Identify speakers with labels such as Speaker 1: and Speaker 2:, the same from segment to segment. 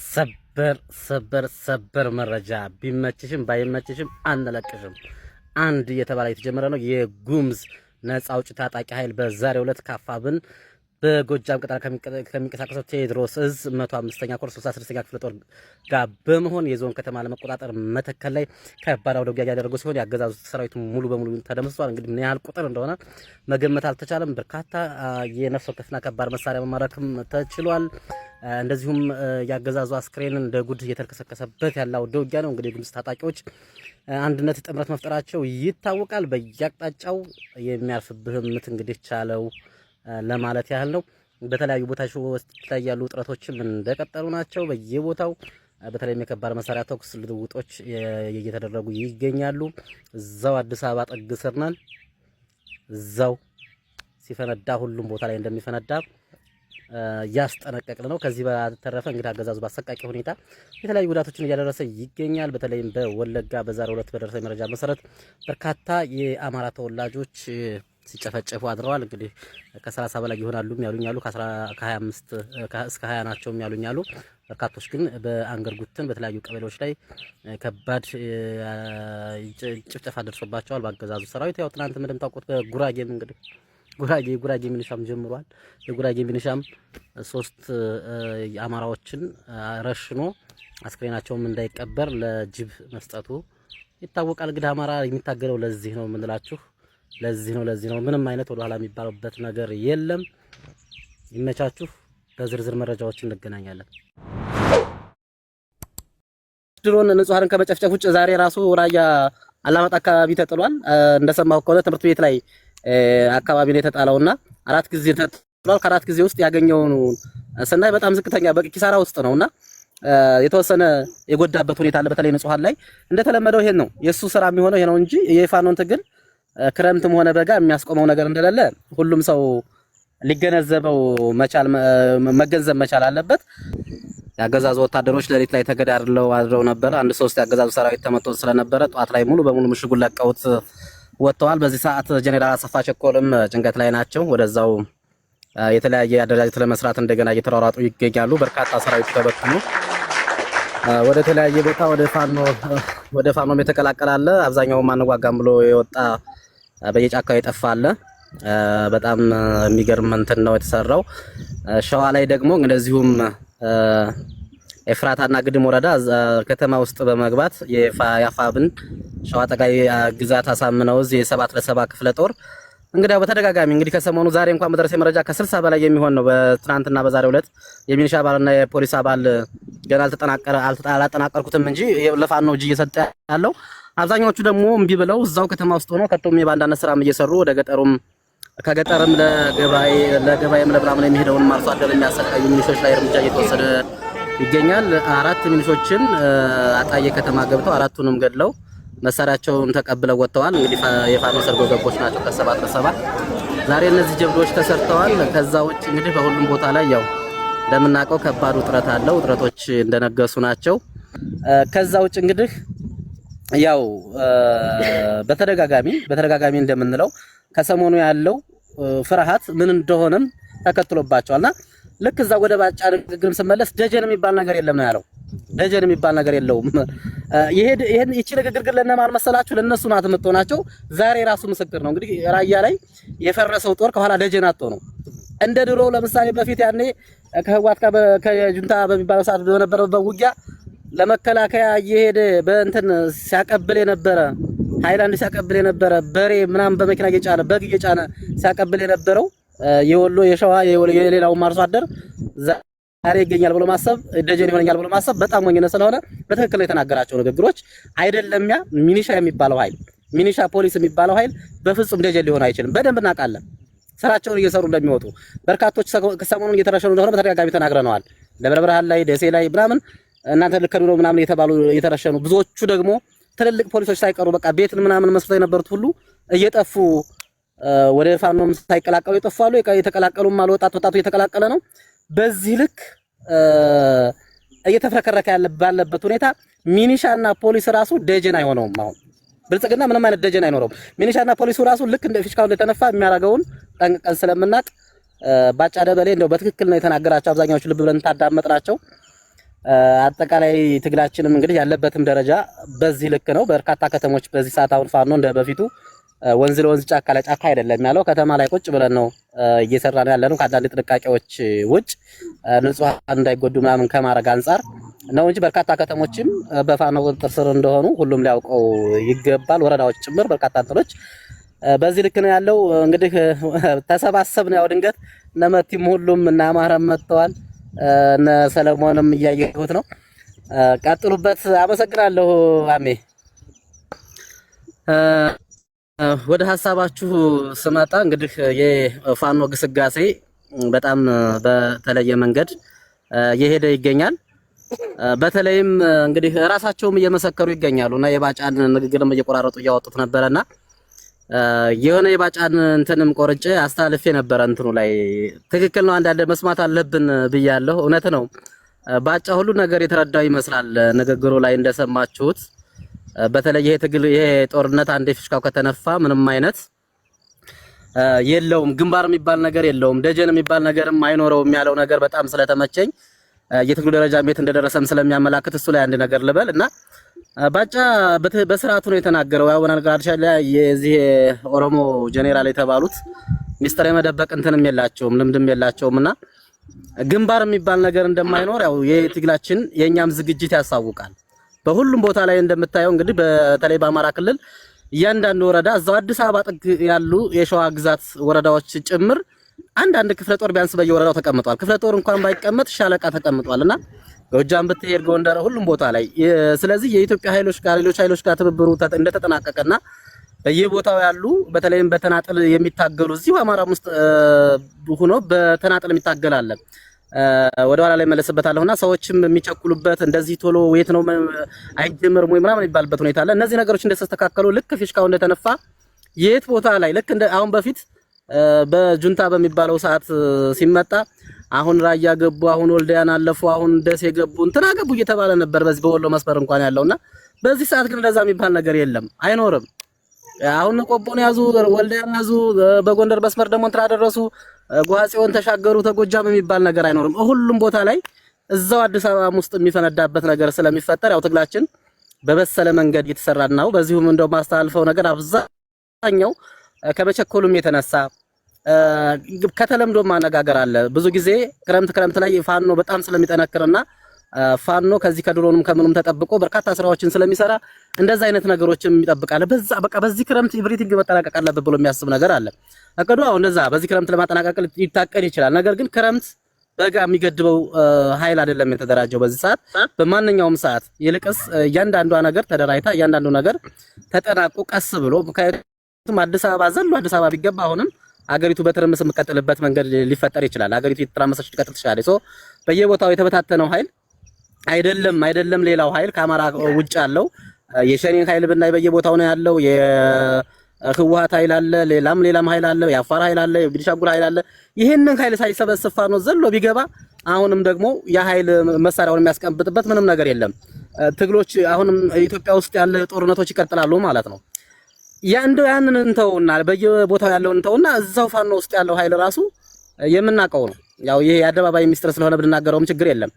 Speaker 1: ሰበር መረጃ ቢመችሽም ባይመችሽም አንለቅሽም። አንድ እየተባለ የተጀመረ ነው። የጉምዝ ነፃ አውጪ ታጣቂ ኃይል በዛሬው ዕለት ካፋብን በጎጃም ቀጠና ከሚንቀሳቀሰው ቴዎድሮስ እዝ 105ኛ ኮር 36ኛ ክፍለ ጦር ጋር በመሆን የዞን ከተማ ለመቆጣጠር መተከል ላይ ከባድ አውደ ውጊያ ያደረጉ ሲሆን ያገዛዙ ሰራዊት ሙሉ በሙሉ ተደምስሷል። እንግዲህ ምን ያህል ቁጥር እንደሆነ መገመት አልተቻለም። በርካታ የነፍስ ወከፍና ከባድ መሳሪያ መማረክም ተችሏል። እንደዚሁም ያገዛዙ አስክሬን እንደ ጉድ እየተከሰከሰበት ያለው አውደ ውጊያ ነው። እንግዲህ የጉምዝ ታጣቂዎች አንድነት ጥምረት መፍጠራቸው ይታወቃል። በየአቅጣጫው የሚያርፍብህ ምት እንግዲህ ቻለው ለማለት ያህል ነው። በተለያዩ ቦታዎች ላይ ያሉ ውጥረቶችም እንደቀጠሉ ናቸው። በየቦታው በተለይም የከባድ መሳሪያ ተኩስ ልውጦች እየተደረጉ ይገኛሉ። እዛው አዲስ አበባ ጥግ ስር ነን። እዛው ሲፈነዳ ሁሉም ቦታ ላይ እንደሚፈነዳ ያስጠነቀቅን ነው። ከዚህ በተረፈ እንግዲህ አገዛዙ በአሰቃቂ ሁኔታ የተለያዩ ጉዳቶችን እያደረሰ ይገኛል። በተለይም በወለጋ በዛሬው ዕለት በደረሰ መረጃ መሰረት በርካታ የአማራ ተወላጆች ሲጨፈጨፉ አድረዋል። እንግዲህ ከ30 በላይ ይሆናሉ ያሉኛሉ፣ ከ25 እስከ 20 ናቸው ያሉኛሉ። በርካቶች ግን በአንገር ጉትን በተለያዩ ቀበሌዎች ላይ ከባድ ጭፍጨፋ ደርሶባቸዋል በአገዛዙ ሰራዊት። ያው ትናንት እንደምታውቁት በጉራጌም እንግዲህ ጉራጌ ሚኒሻም ጀምሯል። የጉራጌ ሚኒሻም 3 አማራዎችን ረሽኖ አስክሬናቸውም እንዳይቀበር ለጅብ መስጠቱ ይታወቃል። እንግዲህ አማራ የሚታገለው ለዚህ ነው የምንላችሁ። ለዚህ ነው ምንም አይነት ወደ ኋላ የሚባልበት ነገር የለም። ይመቻችሁ። በዝርዝር መረጃዎች እንገናኛለን። ድሮን ንጹሃንን ከመጨፍጨፍ ውጭ ዛሬ ራሱ ራያ አላማጣ አካባቢ ተጥሏል። እንደሰማሁ ከሆነ ትምህርት ቤት ላይ አካባቢ ነው የተጣለውና 4 ጊዜ ተጥሏል። ከ4 ጊዜ ውስጥ ያገኘውን ስናይ በጣም ዝቅተኛ በኪሳራ ውስጥ ነውና የተወሰነ የጎዳበት ሁኔታ አለ። በተለይ ንጹሃን ላይ እንደተለመደው ይሄን ነው የሱ ስራ የሚሆነው ይሄ ነው እንጂ የፋኖን ትግል ክረምትም ሆነ በጋ የሚያስቆመው ነገር እንደሌለ ሁሉም ሰው ሊገነዘበው መገንዘብ መቻል አለበት። ያገዛዙ ወታደሮች ሌሊት ላይ ተገዳድለው አድረው ነበር። 3 ያገዛዙ ሰራዊት ተመቶ ስለነበረ ጧት ላይ ሙሉ በሙሉ ምሽጉን ለቀውት ወጥተዋል። በዚህ ሰዓት ጀነራል አሰፋ ቸኮልም ጭንቀት ላይ ናቸው። ወደዛው የተለያየ አደረጃጀት ለመስራት እንደገና እየተሯሯጡ ይገኛሉ። በርካታ ሰራዊት ተበትኖ ወደ ተለያየ ቦታ ወደ ፋኖም የተቀላቀለ አለ። አብዛኛው ማንዋጋም ብሎ የወጣ በየጫካው የጠፋ አለ። በጣም የሚገርም እንትን ነው የተሰራው። ሸዋ ላይ ደግሞ እንደዚሁም ኤፍራታና ግድም ወረዳ ከተማ ውስጥ በመግባት የፋብን ሸዋ ጠቃይ ግዛት አሳምነው እዚህ የ7 ለ7 ክፍለ ጦር እንግዲህ በተደጋጋሚ እንግዲህ ከሰሞኑ ዛሬ እንኳን በደረሰ መረጃ ከ60 በላይ የሚሆን ነው። በትናንትና በዛሬው ዕለት የሚሊሻ አባልና የፖሊስ አባል ገና አላጠናቀርኩትም እንጂ ለፋኖ እጅ እየሰጠ ያለው አብዛኛዎቹ ደግሞ እምቢ ብለው እዛው ከተማ ውስጥ ሆነው ከቶም የባንዳነት ስራም እየሰሩ ወደ ገጠሩም ከገጠርም ለገበያም ለብራም ነው የሚሄደውን አርሶ አደር የሚያሰቃዩ ሚሊሾች ላይ እርምጃ እየተወሰደ ይገኛል። 4 ሚሊሾችን አጣዬ ከተማ ገብተው 4ቱንም ገድለው መሳሪያቸውን ተቀብለው ወጥተዋል። እንግዲህ የፋኖ ሰርጎ ገቦች ናቸው ከ7 ለ7 ዛሬ እነዚህ ጀብዶች ተሰርተዋል። ከዛ ውጭ እንግዲህ በሁሉም ቦታ ላይ ያው እንደምናውቀው ከባድ ውጥረት አለው። ውጥረቶች እንደነገሱ ናቸው። ከዛ ውጭ እንግዲህ ያው በተደጋጋሚ እንደምንለው ከሰሞኑ ያለው ፍርሃት ምን እንደሆነም ተከትሎባቸዋልና ልክ እዛ ወደ ባጫ ንግግርም ስመለስ ደጀን የሚባል ነገር የለም ነው ያለው። ደጀን የሚባል ነገር የለውም። ይሄን ይቺ ንግግር ግን ለነማን መሰላችሁ? ለነሱ ናት የምትሆናቸው። ዛሬ ራሱ ምስክር ነው። እንግዲህ ራያ ላይ የፈረሰው ጦር ከኋላ ደጀን አጥቶ ነው። እንደ ድሮ ለምሳሌ በፊት ያኔ ከህዋት ጋር ከጁንታ በሚባለው ሰዓት በነበረው ውጊያ ለመከላከያ እየሄደ በእንትን ሲያቀብል የነበረ ሃይላንድ ሲያቀብል የነበረ በሬ ምናምን በመኪና እየጫነ በግ እየጫነ ሲያቀብል የነበረው የወሎ የሸዋ የሌላው አርሶ አደር ዛሬ ይገኛል ብሎ ማሰብ ደጀን ይሆነኛል ብሎ ማሰብ በጣም ሞኝነት ስለሆነ በትክክል የተናገራቸው ንግግሮች አይደለም። ያ ሚኒሻ የሚባለው ኃይል ሚኒሻ ፖሊስ የሚባለው ኃይል በፍጹም ደጀን ሊሆን አይችልም። በደንብ እናውቃለን ስራቸውን እየሰሩ እንደሚወጡ። በርካቶች ሰሞኑን እየተረሸኑ እንደሆነ በተደጋጋሚ ተናግረናል። ደብረ ብርሃን ላይ ደሴ ላይ ምናምን እናንተ ልከዱ ነው ምናምን የተባሉ እየተረሸኑ ብዙዎቹ ደግሞ ትልልቅ ፖሊሶች ሳይቀሩ በቃ ቤትን ምናምን መስሎ የነበሩት ሁሉ እየጠፉ ወደ ፋኖም ሳይቀላቀሉ ይጠፋሉ። የተቀላቀሉም ወጣቱ እየተቀላቀለ ነው። በዚህ ልክ እየተፈከረከ ባለበት ሁኔታ ሚኒሻና ፖሊስ ራሱ ደጀን አይሆነውም። አሁን ብልጽግና ምንም አይነት ደጀን አይኖረውም። ሚኒሻና ፖሊሱ ራሱ ልክ እንደ ፊሽካው እንደተነፋ የሚያረጋውን ጠንቅቀን ስለምናቅ ባጫ ደበሌ እንደው በትክክል ነው የተናገራቸው። አብዛኛዎቹ ልብ ብለን ታዳመጥናቸው። አጠቃላይ ትግላችንም እንግዲህ ያለበትም ደረጃ በዚህ ልክ ነው። በርካታ ከተሞች በዚህ ሰዓት አሁን ፋኖ እንደ በፊቱ ወንዝ ለወንዝ ጫካ ለጫካ አይደለም ያለው። ከተማ ላይ ቁጭ ብለን ነው እየሰራን ያለነው ከአንዳንድ ጥንቃቄዎች ውጭ ንጹሃን እንዳይጎዱ ምናምን ከማድረግ አንጻር ነው እንጂ በርካታ ከተሞችም በፋኖ ቁጥጥር ስር እንደሆኑ ሁሉም ሊያውቀው ይገባል። ወረዳዎች ጭምር በርካታ እንትኖች በዚህ ልክ ነው ያለው። እንግዲህ ተሰባሰብን ያው ድንገት እነመቲም ሁሉም እና አማራም መጥተዋል። እነ ሰለሞንም እያየሁት ነው። ቀጥሉበት። አመሰግናለሁ አሜ። ወደ ሐሳባችሁ ስመጣ እንግዲህ የፋኖ ግስጋሴ በጣም በተለየ መንገድ እየሄደ ይገኛል። በተለይም እንግዲህ ራሳቸውም እየመሰከሩ ይገኛሉና የባጫን ንግግርም እየቆራረጡ እያወጡት ነበርና የሆነ የባጫን እንትንም ቆርጬ አስተላልፌ ነበር። እንትኑ ላይ ትክክል ነው፣ አንዳንድ መስማት አለብን ብያለሁ። እውነት ነው። ባጫ ሁሉ ነገር የተረዳው ይመስላል ንግግሩ ላይ እንደሰማችሁት። በተለይ ይሄ ትግል ይሄ ጦርነት አንዴ ፍሽካው ከተነፋ ምንም አይነት የለውም፣ ግንባር የሚባል ነገር የለውም፣ ደጀን የሚባል ነገርም አይኖረውም ያለው ነገር በጣም ስለተመቸኝ የትግሉ ደረጃ ቤት እንደደረሰም ስለሚያመላክት እሱ ላይ አንድ ነገር ልበል እና ባጫ በስርዓቱ ነው የተናገረው። ያው በነገራችን ላይ የዚህ ኦሮሞ ጄኔራል የተባሉት ሚስጥር የመደበቅ እንትንም የላቸውም ልምድም የላቸውምና ግንባር የሚባል ነገር እንደማይኖር ያው የትግላችን የኛም ዝግጅት ያሳውቃል። በሁሉም ቦታ ላይ እንደምታየው እንግዲህ በተለይ በአማራ ክልል እያንዳንዱ ወረዳ እዛው አዲስ አበባ ጥግ ያሉ የሸዋ ግዛት ወረዳዎች ጭምር አንዳንድ ክፍለ ጦር ቢያንስ በየወረዳው ተቀምጧል። ክፍለ ጦር እንኳን ባይቀመጥ ሻለቃ ተቀምጧልና ጎጃም ብትሄድ ጎንደር ሁሉም ቦታ ላይ ስለዚህ የኢትዮጵያ ኃይሎች ጋር ሌሎች ኃይሎች ጋር ትብብሩ እንደተጠናቀቀና በየቦታው ያሉ በተለይም በተናጠል የሚታገሉ እዚሁ አማራ ውስጥ ሆኖ በተናጠል የሚታገላል ወደ ኋላ ላይ መለስበታለሁና ሰዎችም የሚቸኩሉበት እንደዚህ ቶሎ ወይት ነው አይጀምርም ወይ ምናምን ይባልበት ሁኔታ አለ። እነዚህ ነገሮች እንደተስተካከሉ ልክ ፊሽካው እንደተነፋ የት ቦታ ላይ ልክ እንደ አሁን በፊት በጁንታ በሚባለው ሰዓት ሲመጣ አሁን ራያ ገቡ፣ አሁን ወልዲያን አለፉ፣ አሁን ደሴ ገቡ፣ እንትና ገቡ እየተባለ ነበር በዚህ በወሎ መስመር እንኳን ያለውና በዚህ ሰዓት ግን እንደዛ የሚባል ነገር የለም፣ አይኖርም። አሁን ቆቦን ያዙ፣ ወልዲያን ያዙ፣ በጎንደር መስመር ደግሞ እንትና ደረሱ፣ ጓጽዮን ተሻገሩ፣ ተጎጃም የሚባል ነገር አይኖርም። ሁሉም ቦታ ላይ እዛው አዲስ አበባ ውስጥ የሚፈነዳበት ነገር ስለሚፈጠር ያው ትግላችን በበሰለ መንገድ እየተሰራ ነው። በዚሁም እንደው ማስተላልፈው ነገር አብዛኛው ከመቸኮሉም የተነሳ ከተለምዶ ማነጋገር አለ። ብዙ ጊዜ ክረምት ላይ ፋኖ በጣም ስለሚጠነክርና ፋኖ ከዚህ ከድሮንም ከምንም ተጠብቆ በርካታ ስራዎችን ስለሚሰራ እንደዛ አይነት ነገሮችን ይጠብቃል። በዚህ ክረምት ኤቭሪቲንግ መጠናቀቅ አለበት ብሎ የሚያስብ ነገር አለ። አቀዱ አሁን እንደዛ በዚህ ክረምት ለማጠናቀቅ ይታቀድ ይችላል። ነገር ግን ክረምት በጋ የሚገድበው ኃይል አይደለም የተደራጀው በዚህ ሰዓት በማንኛውም ሰዓት ይልቅስ እያንዳንዷ ነገር ተደራይታ እያንዳንዱ ነገር ተጠናቆ ቀስ ብሎ ምክንያቱም አዲስ አበባ ዘሎ አዲስ አበባ ቢገባ አሁንም አገሪቱ በትርምስ የምትቀጥልበት መንገድ ሊፈጠር ይችላል። አገሪቱ የተራመሰች ሊቀጥል ትችላለች። ሶ በየቦታው የተበታተነው ኃይል አይደለም ሌላው ኃይል ከአማራ ውጭ ያለው የሸኔን ኃይል ብናይ በየቦታው ነው ያለው። የህወሓት ኃይል አለ፣ ሌላም ኃይል አለ፣ የአፋር ኃይል አለ፣ የቤኒሻንጉል ኃይል አለ። ይሄንን ኃይል ሳይሰበስብ ፋኖ ዘሎ ቢገባ አሁንም ደግሞ የኃይል መሳሪያውን የሚያስቀምጥበት ምንም ነገር የለም። ትግሎች አሁንም ኢትዮጵያ ውስጥ ያለ ጦርነቶች ይቀጥላሉ ማለት ነው። ያንን እንተውና በየቦታው ያለው እንተውና እዛው ፋኖ ውስጥ ያለው ኃይል ራሱ የምናውቀው ነው። ያው ይሄ የአደባባይ ሚስጥር ስለሆነ ብንናገረውም ችግር የለም።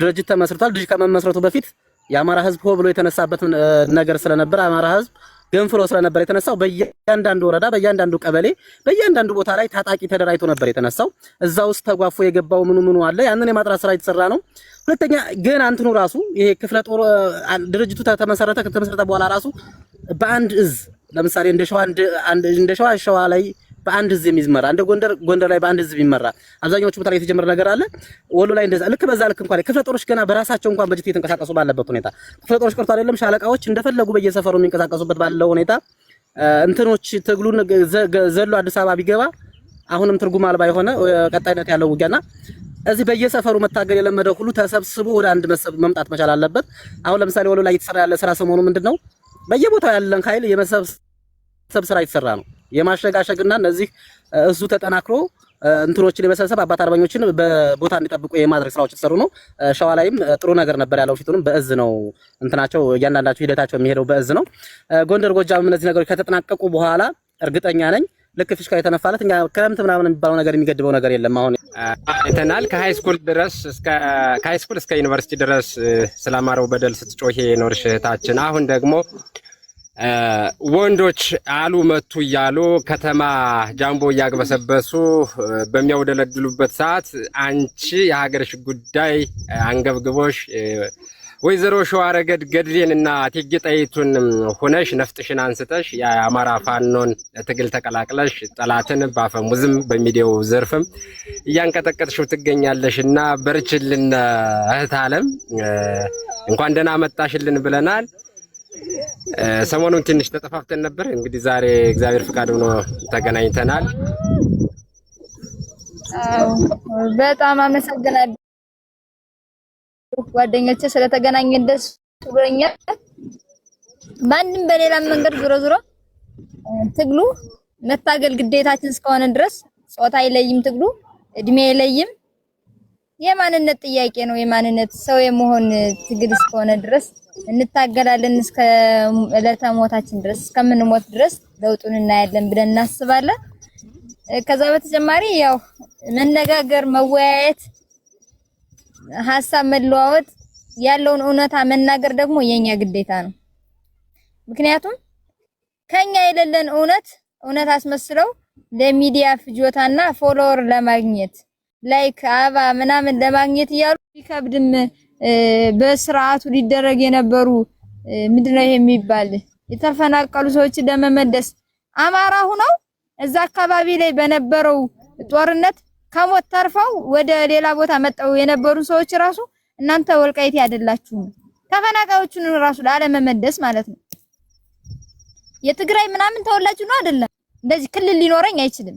Speaker 1: ድርጅት ተመስርቷል። ድርጅት ከመመስረቱ በፊት የአማራ ህዝብ ሆ ብሎ የተነሳበት ነገር ስለነበር አማራ ህዝብ ገንፍሎ ስለነበር የተነሳው በእያንዳንዱ ወረዳ፣ በእያንዳንዱ ቀበሌ፣ በእያንዳንዱ ቦታ ላይ ታጣቂ ተደራጅቶ ነበር የተነሳው። እዛ ውስጥ ተጓፎ የገባው ምኑ አለ። ያንን የማጥራት ስራ የተሰራ ነው። ሁለተኛ ግን አንተኑ ራሱ ይሄ ክፍለ ጦር ድርጅቱ ከተመሰረተ በኋላ ራሱ በአንድ እዝ ለምሳሌ እንደ ሸዋ ላይ በአንድ እዝ የሚመራ እንደ ጎንደር ላይ በአንድ እዝ የሚመራ አብዛኛዎቹ ቦታ ላይ የተጀመረ ነገር አለ። ወሎ ላይ እንደዛ ልክ በዛ ልክ እንኳን ክፍለ ጦሮች ገና በራሳቸው እንኳን በጀት እየተንቀሳቀሱ ባለበት ሁኔታ ክፍለ ጦሮች ቀርቶ አይደለም ሻለቃዎች እንደፈለጉ በየሰፈሩ የሚንቀሳቀሱበት ባለው ሁኔታ እንትኖች ትግሉን ዘሎ አዲስ አበባ ቢገባ አሁንም ትርጉም አልባ የሆነ ቀጣይነት ያለው ውጊያና እዚህ በየሰፈሩ መታገል የለመደው ሁሉ ተሰብስቦ ወደ አንድ መምጣት መቻል አለበት። አሁን ለምሳሌ ወሎ ላይ እየተሰራ ያለ ስራ ሰሞኑ ምንድነው በየቦታው ያለን ኃይል የመሰብሰብ ስራ እየተሰራ ነው። የማሸጋሸግና እነዚህ እሱ ተጠናክሮ እንትኖችን የመሰብሰብ አባት አርበኞችን በቦታ እንዲጠብቁ የማድረግ ስራዎች የተሰሩ ነው። ሸዋ ላይም ጥሩ ነገር ነበር ያለው። ፊቱንም በእዝ ነው እንትናቸው እያንዳንዳቸው ሂደታቸው የሚሄደው በእዝ ነው። ጎንደር፣ ጎጃም እነዚህ ነገሮች ከተጠናቀቁ በኋላ እርግጠኛ ነኝ ልክ ፊሽካ የተነፋለት እኛ ክረምት ምናምን የሚባለው ነገር የሚገድበው ነገር የለም። አሁን
Speaker 2: አይተናል። ከሃይስኩል እስከ ዩኒቨርሲቲ ድረስ ስለአማራው በደል ስትጮህ የኖርሽ እህታችን፣ አሁን ደግሞ ወንዶች አሉ መቱ እያሉ ከተማ ጃምቦ እያግበሰበሱ በሚያውደለድሉበት ሰዓት አንቺ የሀገርሽ ጉዳይ አንገብግቦሽ ወይዘሮ ሸዋረገድ ገድሌንና እቴጌ ጣይቱን ሆነሽ ነፍጥሽን አንስተሽ የአማራ ፋኖን ትግል ተቀላቅለሽ ጠላትን ባፈሙዝም በሚዲያው ዘርፍም እያንቀጠቀጥሽው ትገኛለሽና በርችልን እህት ዓለም እንኳን ደህና መጣሽልን ብለናል። ሰሞኑን ትንሽ ተጠፋፍተን ነበር። እንግዲህ ዛሬ እግዚአብሔር ፍቃድ ሆኖ ተገናኝተናል።
Speaker 3: በጣም አመሰግናለሁ ጓደኞቼ ስለተገናኘን ደስ ብሎኛል። ማንም በሌላም መንገድ ዞሮ ትግሉ መታገል ግዴታችን እስከሆነ ድረስ ጾታ አይለይም፣ ትግሉ እድሜ አይለይም። የማንነት ጥያቄ ነው። የማንነት ሰው የመሆን ትግል እስከሆነ ድረስ እንታገላለን እስከ ዕለተ ሞታችን ድረስ እስከምንሞት ድረስ ለውጡን እናያለን ብለን እናስባለን። ከዛ በተጨማሪ ያው መነጋገር፣ መወያየት፣ ሀሳብ መለዋወጥ፣ ያለውን እውነታ መናገር ደግሞ የኛ ግዴታ ነው። ምክንያቱም ከኛ የሌለን እውነት አስመስለው ለሚዲያ ፍጆታና ፎሎወር ለማግኘት ላይክ አባ ምናምን ለማግኘት እያሉ ቢከብድም በስርዓቱ ሊደረግ የነበሩ ምንድነው የሚባል የተፈናቀሉ ሰዎችን ለመመለስ አማራ ሆነው እዛ አካባቢ ላይ በነበረው ጦርነት ከሞት ተርፈው ወደ ሌላ ቦታ መጣው የነበሩ ሰዎች ራሱ እናንተ ወልቃይት አይደላችሁም ተፈናቃዮቹን ራሱ ላለመመለስ ማለት ነው። የትግራይ ምናምን ተወላጅ ነው አይደለም፣ እንደዚህ ክልል ሊኖረኝ አይችልም።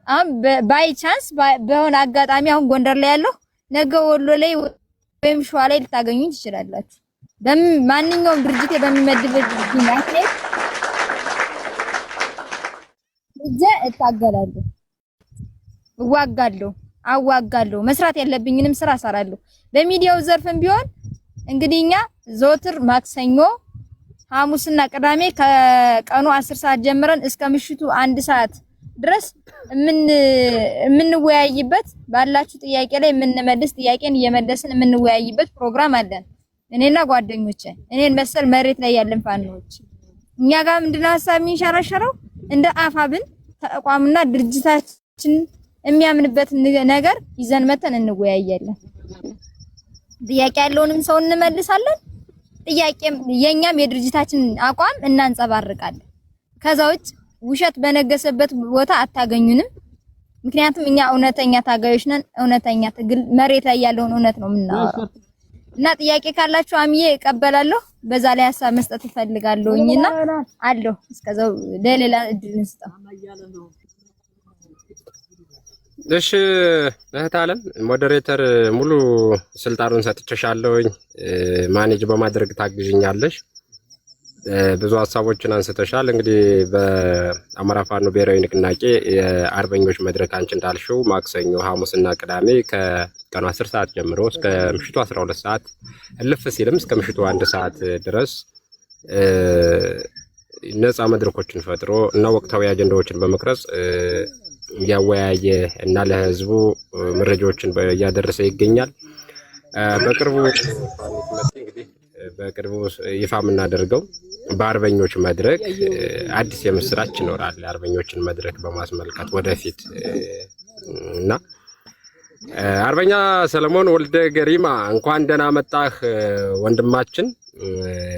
Speaker 3: አሁን ባይ ቻንስ በሆነ አጋጣሚ አሁን ጎንደር ላይ ያለው ነገ ወሎ ላይ ወይም ሸዋ ላይ ልታገኙኝ ትችላላችሁ። በማንኛውም ድርጅት በሚመድብበት ጊዜ እጄ እታገላለሁ፣ እዋጋለሁ፣ አዋጋለሁ። መስራት ያለብኝንም ስራ እሰራለሁ። በሚዲያው ዘርፍም ቢሆን እንግዲህ እኛ ዘወትር ማክሰኞ፣ ሐሙስና ቅዳሜ ከቀኑ 10 ሰዓት ጀምረን እስከ ምሽቱ 1 ሰዓት ድረስ የምንወያይበት ባላችሁ ጥያቄ ላይ የምንመልስ ጥያቄን እየመለስን የምንወያይበት ፕሮግራም አለን። እኔና ጓደኞቼ እኔን መሰል መሬት ላይ ያለን ፋኖች እኛ ጋር ምንድነው ሐሳብ የሚንሸራሸረው እንደ አፋብን ተቋምና ድርጅታችን የሚያምንበት ነገር ይዘን መተን እንወያያለን። ጥያቄ ያለውንም ሰው እንመልሳለን። ጥያቄም የኛም የድርጅታችን አቋም እናንጸባርቃለን። ከዛ ውጭ ውሸት በነገሰበት ቦታ አታገኙንም። ምክንያቱም እኛ እውነተኛ ታጋዮች ነን። እውነተኛ ትግል መሬት ላይ ያለውን እውነት ነው የምናወራው። እና ጥያቄ ካላችሁ አምዬ እቀበላለሁ። በዛ ላይ ሐሳብ መስጠት እፈልጋለሁኝና አለሁ። እስከዛው ለሌላ እድል እንስጠው።
Speaker 2: እሺ እህት ዓለም ሞዴሬተር ሙሉ ስልጣኑን ሰጥቼሻለሁኝ። ማኔጅ በማድረግ ታግዥኛለሽ። ብዙ ሀሳቦችን አንስተሻል። እንግዲህ በአማራ ፋኖ ብሔራዊ ንቅናቄ የአርበኞች መድረክ አንቺ እንዳልሽው ማክሰኞ፣ ሐሙስና ቅዳሜ ከቀኑ 10 ሰዓት ጀምሮ እስከ ምሽቱ 12 ሰዓት እልፍ ሲልም እስከ ምሽቱ 1 ሰዓት ድረስ ነፃ መድረኮችን ፈጥሮ እና ወቅታዊ አጀንዳዎችን በመቅረጽ እያወያየ እና ለህዝቡ መረጃዎችን እያደረሰ ይገኛል። በቅርቡ ይፋ የምናደርገው በአርበኞች መድረክ አዲስ የምስራች ይኖራል። አርበኞችን መድረክ በማስመልከት ወደፊት እና አርበኛ ሰለሞን ወልደ ገሪማ እንኳን ደህና መጣህ ወንድማችን፣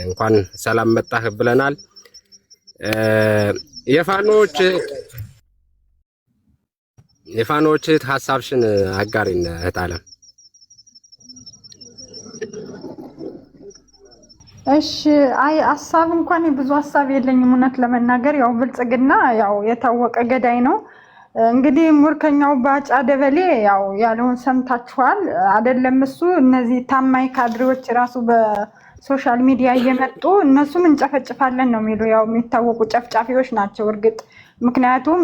Speaker 2: እንኳን ሰላም መጣህ ብለናል። የፋኖች ሐሳብሽን አጋሪን እህት ዓለም።
Speaker 4: እሺ አይ ሐሳብ እንኳን ብዙ ሐሳብ የለኝም እውነት ለመናገር ያው ብልጽግና ያው የታወቀ ገዳይ ነው። እንግዲህ ሙርከኛው ባጫ ደበሌ ያው ያለውን ሰምታችኋል አይደለም? እሱ እነዚህ ታማኝ ካድሬዎች ራሱ በሶሻል ሚዲያ እየመጡ እነሱም እንጨፈጭፋለን ነው የሚሉ ያው የሚታወቁ ጨፍጫፊዎች ናቸው። እርግጥ ምክንያቱም